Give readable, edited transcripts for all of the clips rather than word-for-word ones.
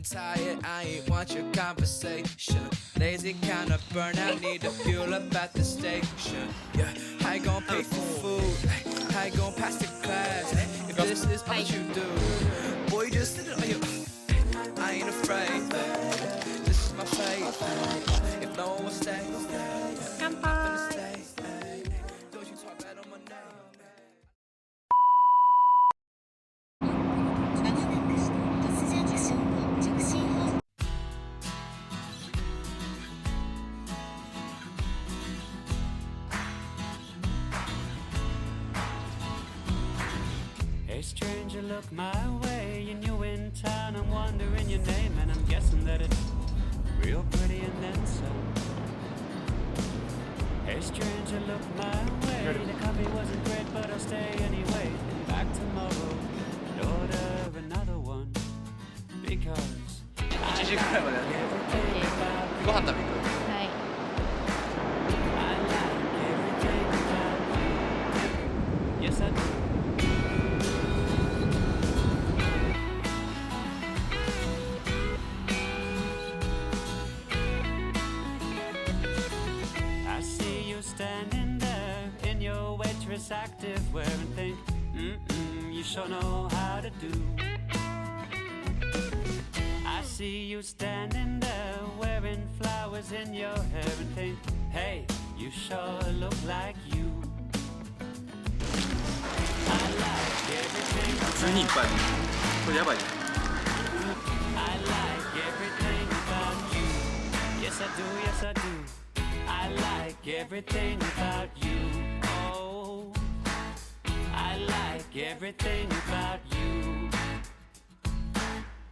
ain't tired, I ain't want your conversation. Lazy kind of burnout, need to fuel up at the station. Yeah, how you gon' pay for food? How you gon' pass the class? If this is what you do, boy, you just sit it on your. I ain't afraid. This is my fate. If no one will stay, I'm gonna stay. Don't you talk bad on my name. Hey stranger, look my way. You're new in town, I'm wondering your name, and I'm guessing that it's real pretty and then some. Hey stranger, look my way. The coffee wasn't great, but I'll stay anyway. Back tomorrow, and order another one. Because 1時くらいまでご飯食べ行く。はい。 I like everything about you. Yes, I do. I see you standing there in your waitress active wear and think, you sure know how to do. I see you standing there wearing flowers in your hair and think, hey, you sure look like you. I like everything 普通にいっぱい。これやばいね。 I like everything about you. Yes, I do, yes, I do. I like everything about you. Oh, I like everything about you.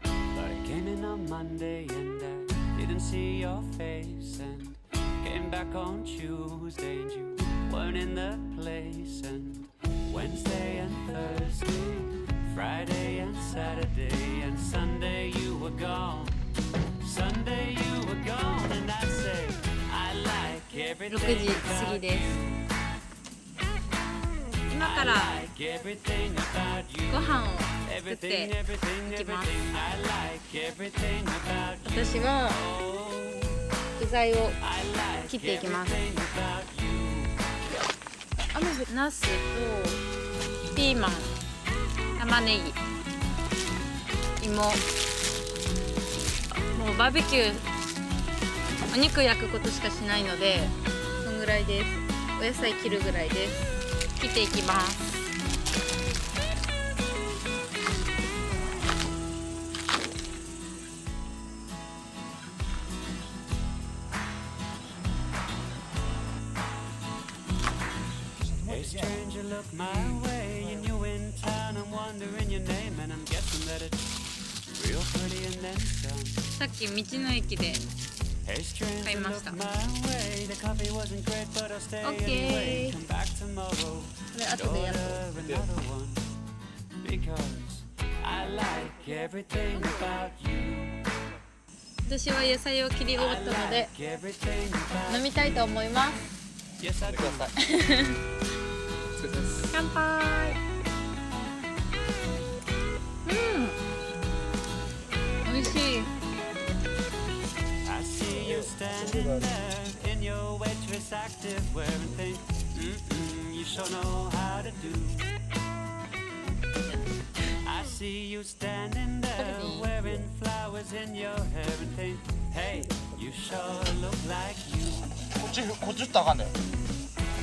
But I came in on Monday and I didn't see your face, and came back on Tuesday and you weren't in the place, and Wednesday and Thursday, Friday and Saturday, and Sunday you were gone. Sunday you were gone, and I say I like 6 everything 時過ぎ about です。 you. 今か I ら like everything about you. ご飯を作っ Everything, て everything, いきます。 everything. I like everything about you. 私は Oh, 具材を I like 切っていきます。 everything about you. ナスとピーマン、玉ねぎ、芋。もうバーベキューお肉焼くことしかしないのでそんぐらいです。お野菜切るぐらいです。切っていきます。Hey stranger, look my way. You're new in town, I'm wondering your name, and I'm guessing that it's real pretty and then some. さっき道の駅で Hey stranger, look my way. The coffee wasn't great, but I'll stay Okay. anyway. Come back tomorrow, これ and 後でや order ろう。 another one. Because I like everything about you. 私は野菜を切り終わ I ったので like everything about 飲みたいと思います。 Yes, I do. ください。お疲れ様です。乾杯。美味しい。 I see you standing there in your waitress active wear and think, you sure know how to do. I see you standing there wearing flowers in your hair and think, hey, you sure look like you. こっち打ったらあかんだよ。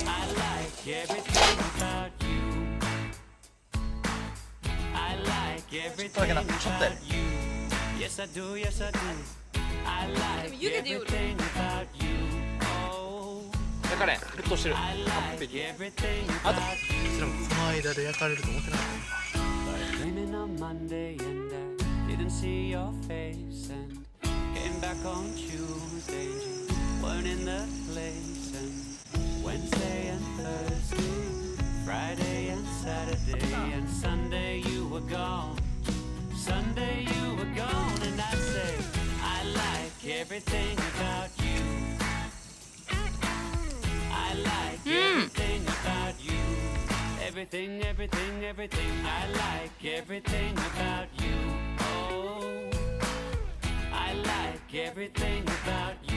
I like everything about you. I like everything about you. Yes, I do, yes, I do. I like everything about you. Oh, 焼かれん。沸騰してる。 I 完 like 璧。 everything あと、 about こちらもこの間で焼かれると思ってなかった。 But I came in on Monday and I didn't see your face, and came back on Tuesday and you weren't in the place, and Wednesday and Thursday, Friday and Saturday, and Sunday you were gone. Sunday you were gone, and I say I like everything about you. I like everything about you. Everything, everything, everything. I like everything about you. Oh, everything about you.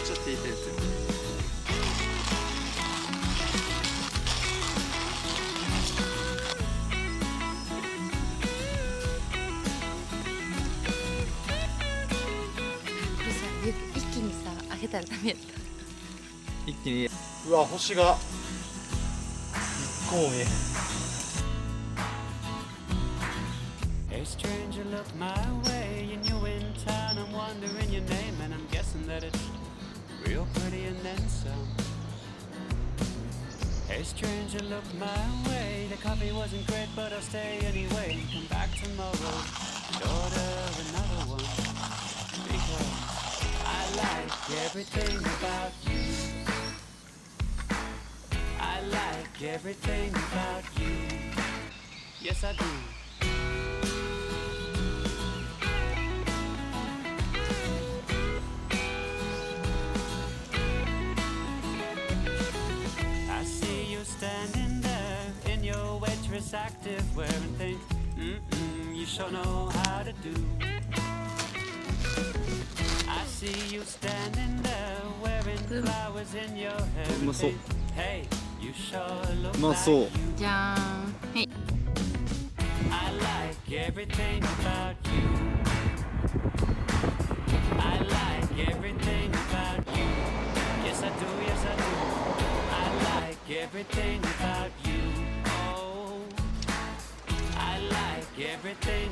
ちょっといいやつ。これさ、一気にさ、開けたらダメやった。一気に。うわ、星が一個も見えへん。 Hey stranger, look my way, and you in town. I'm wondering your name, and I'm guessing that it's real pretty and then some. Hey stranger, look my way. The coffee wasn't great, but I'll stay anyway. Come back tomorrow and order another one, because I like everything about you. I like everything about you. Yes, I do. I see you standing there in your waitress active, wearing things you sure know how to do. I see you standing there wearing flowers in your hair. and things. Hey, you sure look like you. じゃーん。はい。 I like everything about you. I like everything about you. Yes, I do, yes, I do. I like everything about you. Oh, I like everything